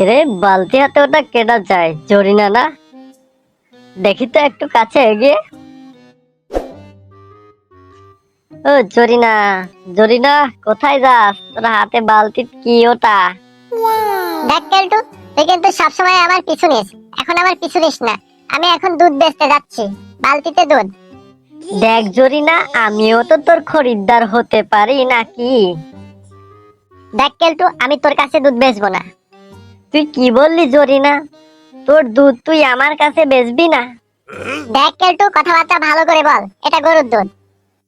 রে বালতি হাতে ওটা কেনা যায়, জরিনা না? দেখি তো একটু কাছে এগিয়ে। ও জরিনা, জরিনা কোথায় যাস? তোর হাতে বালতি কি ওটা? দেখ কেলটু, তুই কিন্তু সবসময় আমার পিছু নিস। এখন আমার পিছু নিস না। আমি এখন দুধ বেচতে যাচ্ছি, বালতিতে দুধ। দেখ জরিনা, আমিও তো তোর খরিদ্দার হতে পারি নাকি? দেখ কেলটু, আমি তোর কাছে দুধ বেচবো না। তুই কি বললি জরিনা? তোর দুধ তুই আমার কাছে বেচবি না? দেখ কেলটু, কথাবার্তা ভালো করে বল, এটা গরুর দুধ।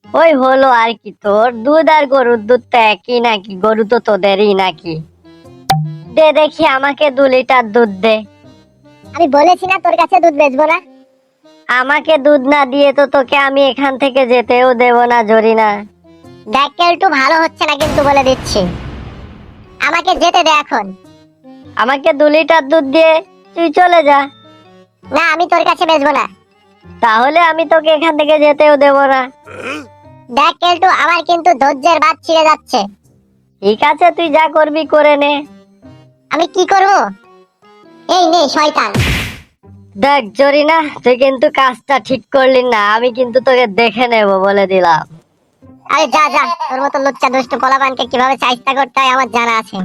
ওই হলো আর কি, তোর দুধ আর গরুর দুধ তো একই নাকি? গরু তো তোদেরই নাকি? দে দেখি আমাকে 2 লিটার দুধ দে। আমি বলেছি না তোর কাছে দুধ বেচবো না। আমাকে দুধ না দিয়ে তো তোকে আমি এখান থেকে যেতেও দেব না জরিনা। দেখ কেলটু, ভালো হচ্ছে না কিন্তু বলে দিচ্ছি। আমাকে যেতে দে এখন। আমাকে 2 লিটার দুধ দিয়ে তুই চলে যা। না, আমি তোর কাছে বেচবো না। তাহলে আমি তোকে এখান থেকে যেতেও দেব না। দেখ কেলটু, আমার কিন্তু ধৈর্যের বাঁধ ছিঁড়ে যাচ্ছে। ঠিক আছে, তুই যা করবি করে নে। আমি কি করব? এই নে শয়তান। দেখ জরিনা, তুই কিন্তু কাজটা ঠিক করলি না। আমি কিন্তু তোকে দেখে নেব বলে দিলাম। আরে যা যা, তোর মতো লুচ্চা দুষ্টু পোলাপানকে কিভাবে চাইস্তা করতে হয় আমার জানা আছে।